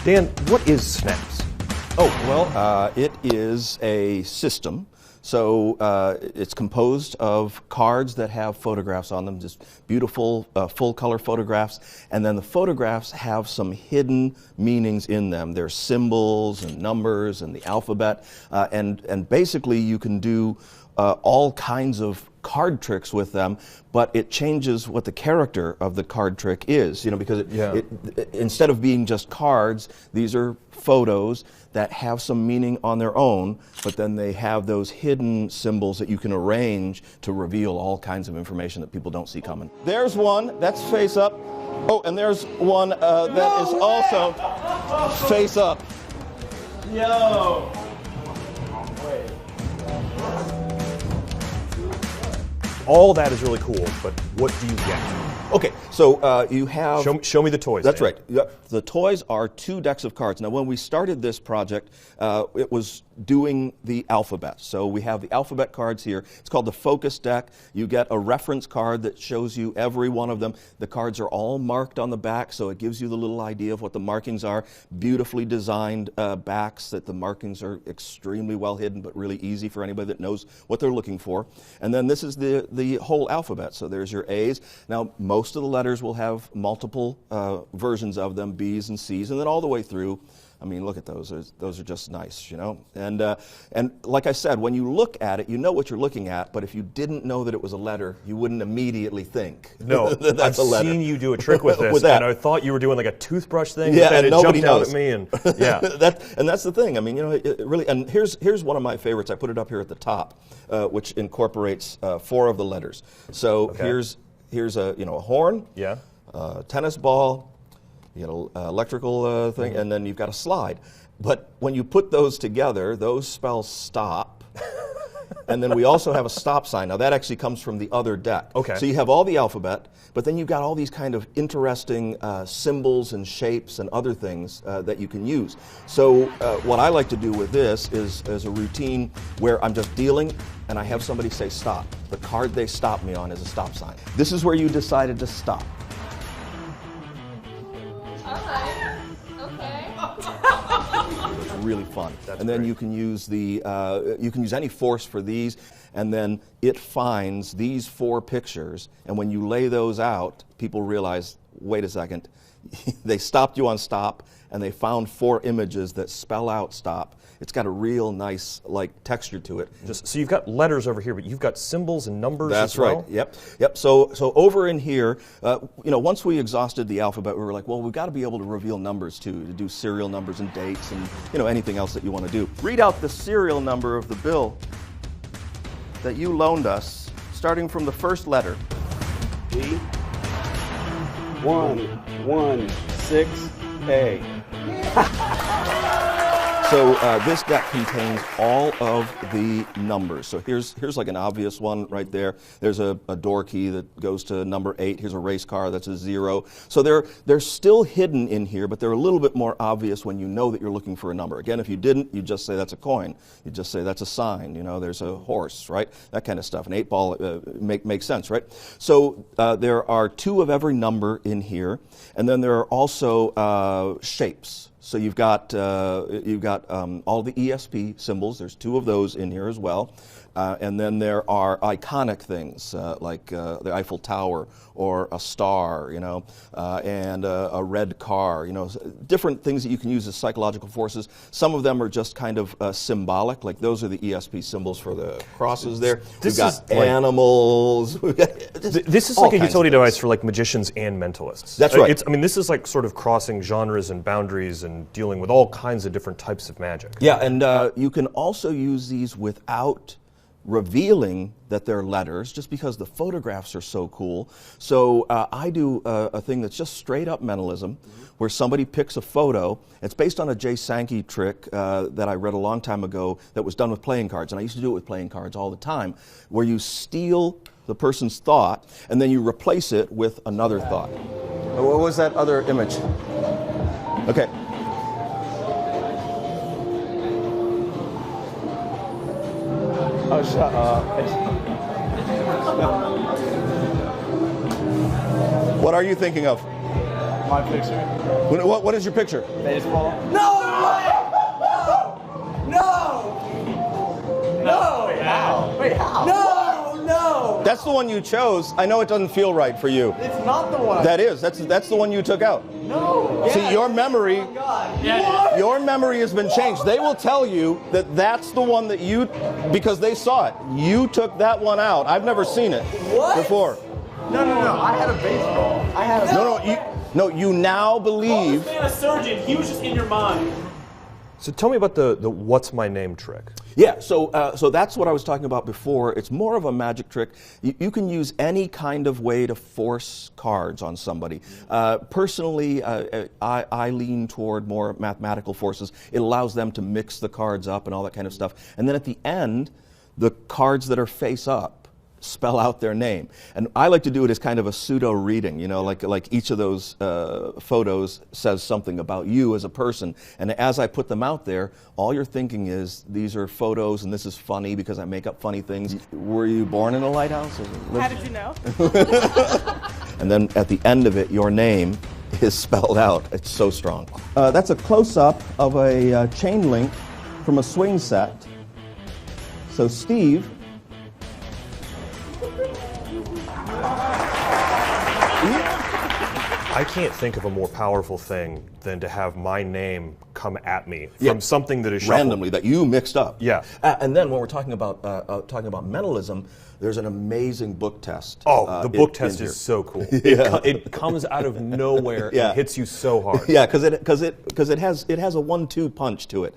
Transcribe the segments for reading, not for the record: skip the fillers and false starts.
Dan, what is Snaps? Oh, well, it is a system. So it's composed of cards that have photographs on them, just beautiful full-color photographs. And then the photographs have some hidden meanings in them. There's symbols and numbers and the alphabet. And basically you can do all kinds of card tricks with them, but it changes what the character of the card trick is, you know, because instead of being just cards, these are photos that have some meaning on their own, but then they have those hidden symbols that you can arrange to reveal all kinds of information that people don't see coming. There's one, that's face up. Oh, and there's one that is also face up. Yo! Wait. All that is really cool, but what do you get? Okay, so you have... Show me the toys. That's Dan. right. The toys are 2 decks of cards. Now, when we started this project, it was doing the alphabet. So we have the alphabet cards here. It's called the focus deck. You get a reference card that shows you every one of them. The cards are all marked on the back, so it gives you the little idea of what the markings are. Beautifully designed backs that the markings are extremely well hidden, but really easy for anybody that knows what they're looking for. And then this is the whole alphabet. So there's your A's. Now, most of the letters will have multiple versions of them, B's and C's, and then all the way through. I mean, look at those. Those are just nice, you know? And like I said, when you look at it, you know what you're looking at, but if you didn't know that it was a letter, you wouldn't immediately think that that's I've a letter. seen you do a trick with this, with that. and I thought you were doing like a toothbrush thing, Yeah, but then and it nobody jumped out knows. at me, and yeah. That's the thing. I mean, you know, it really, and here's one of my favorites. I put it up here at the top, which incorporates 4 of the letters. So here's a horn, tennis ball, electrical thing, and then you've got a slide. But when you put those together, those spell stop. And then we also have a stop sign. Now that actually comes from the other deck. Okay. So you have all the alphabet, but then you've got all these kind of interesting symbols and shapes and other things that you can use. So what I like to do with this is a routine where I'm just dealing and I have somebody say stop. The card they stop me on is a stop sign. This is where you decided to stop. It's really fun. That's and then great. you can use you can use any force for these, and then it finds these 4 pictures, and when you lay those out, people realize, wait a second, they stopped you on stop, and they found 4 images that spell out stop. It's got a real nice texture to it. So you've got letters over here, but you've got symbols and numbers That's as well? right. Yep. So over in here, once we exhausted the alphabet, we were like, well, we've got to be able to reveal numbers too, to do serial numbers and dates and anything else that you want to do. Read out the serial number of the bill that you loaned us, starting from the first letter. B 116A. So this deck contains all of the numbers. So here's like an obvious one right there. There's a door key that goes to number 8. Here's a race car, that's a 0. So they're still hidden in here, but they're a little bit more obvious when you know that you're looking for a number. Again, if you didn't, you'd just say that's a coin. You'd just say that's a sign. There's a horse, right? That kind of stuff. An 8-ball makes sense, right? So there are 2 of every number in here, and then there are also shapes. So you've got all the ESP symbols. There's 2 of those in here as well. And then there are iconic things like the Eiffel Tower or a star, and a red car, different things that you can use as psychological forces. Some of them are just kind of symbolic, like those are the ESP symbols for the crosses there. We've got animals. This is like a utility device for like magicians and mentalists. That's right. This is like sort of crossing genres and boundaries and dealing with all kinds of different types of magic. Yeah, and you can also use these without revealing that they're letters, just because the photographs are so cool. So I do a thing that's just straight up mentalism, where somebody picks a photo. It's based on a Jay Sankey trick that I read a long time ago that was done with playing cards, and I used to do it with playing cards all the time, where you steal the person's thought and then you replace it with another thought. What was that other image? Okay. Oh, shut up. What are you thinking of? My picture. What is your picture? Baseball. No! No! No! Wait, how? Wait, how? No! No! That's the one you chose. I know it doesn't feel right for you. It's not the one. That is. That's the one you took out. No. See, your memory. Oh God. Yeah. Your memory has been changed. They will tell you that that's the one that you, because they saw it. You took that one out. I've never seen it before. No. I had a baseball. I had a. No, you now believe. Man, a surgeon. He was just in your mind. So tell me about the what's my name trick. Yeah, so that's what I was talking about before. It's more of a magic trick. You can use any kind of way to force cards on somebody. Personally, I lean toward more mathematical forces. It allows them to mix the cards up and all that kind of stuff. And then at the end, the cards that are face up spell out their name. And I like to do it as kind of a pseudo reading, you know, like each of those photos says something about you as a person. And as I put them out there, all you're thinking is, these are photos and this is funny because I make up funny things. Were you born in a lighthouse? How did you know? And then at the end of it, your name is spelled out. It's so strong. That's a close-up of a chain link from a swing set. So Steve, I can't think of a more powerful thing than to have my name come at me from something that is shuffled. randomly that you mixed up. Yeah. And then when we're talking about mentalism, there's an amazing book test. Oh, the book test is so cool. It comes out of nowhere and hits you so hard. Yeah, because it has a 1-2 punch to it.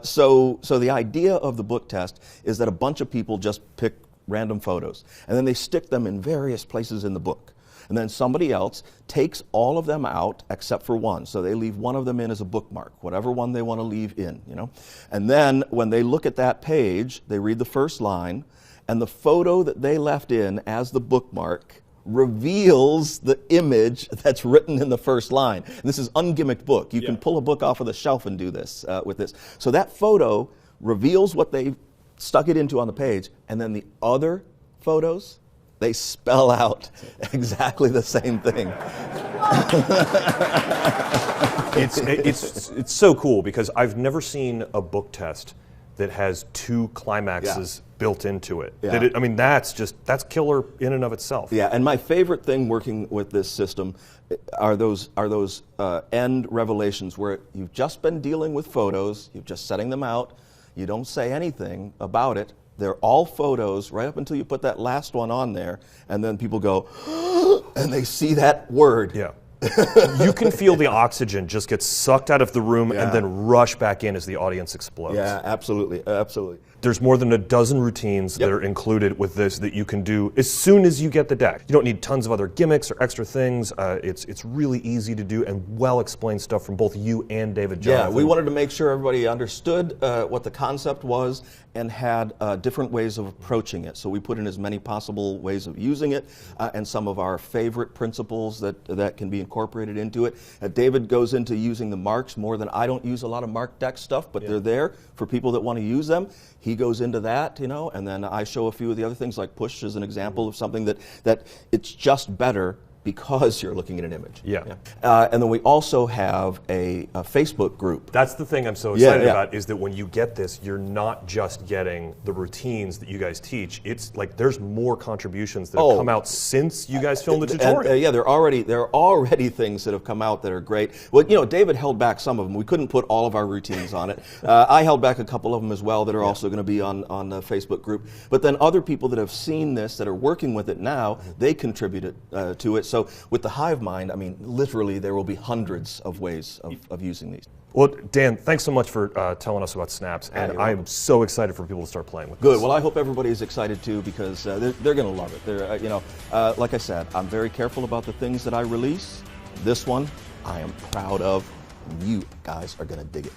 So the idea of the book test is that a bunch of people just pick random photos and then they stick them in various places in the book. And then somebody else takes all of them out except for one. So they leave one of them in as a bookmark, whatever one they want to leave in, you know. And then when they look at that page, they read the first line, and the photo that they left in as the bookmark reveals the image that's written in the first line. And this is ungimmicked book. You can pull a book off of the shelf and do this with this. So that photo reveals what they stuck it into on the page, and then the other photos, they spell out exactly the same thing. It's so cool because I've never seen a book test that has two climaxes built into it. Yeah. I mean, that's killer in and of itself. Yeah, and my favorite thing working with this system are those end revelations where you've just been dealing with photos, you're just setting them out, you don't say anything about it. They're all photos right up until you put that last one on there, and then people go, and they see that word. Yeah. You can feel the oxygen just get sucked out of the room and then rush back in as the audience explodes. Yeah, absolutely, absolutely. There's more than a dozen routines that are included with this that you can do as soon as you get the deck. You don't need tons of other gimmicks or extra things. It's really easy to do and well-explained stuff from both you and David Jonathan. Yeah, we wanted to make sure everybody understood what the concept was and had different ways of approaching it. So we put in as many possible ways of using it and some of our favorite principles that can be incorporated into it. David goes into using the marks more than I don't use a lot of mark deck stuff, but they're there for people that want to use them. He goes into that, you know, and then I show a few of the other things, like push as an example of something that it's just better because you're looking at an image. Yeah. And then we also have a Facebook group. That's the thing I'm so excited about, is that when you get this, you're not just getting the routines that you guys teach. It's like there's more contributions that have come out since you guys filmed the tutorial. And, there are already things that have come out that are great. Well, you know, David held back some of them. We couldn't put all of our routines on it. I held back a couple of them as well that are also going to be on the Facebook group. But then other people that have seen this, that are working with it now, they contributed to it. So with the Hive Mind, I mean, literally there will be hundreds of ways of using these. Well, Dan, thanks so much for telling us about snaps, and I'm so excited for people to start playing with Good. this. Well, I hope everybody is excited too, because they're going to love it. They're, like I said, I'm very careful about the things that I release. This one, I am proud of. You guys are going to dig it.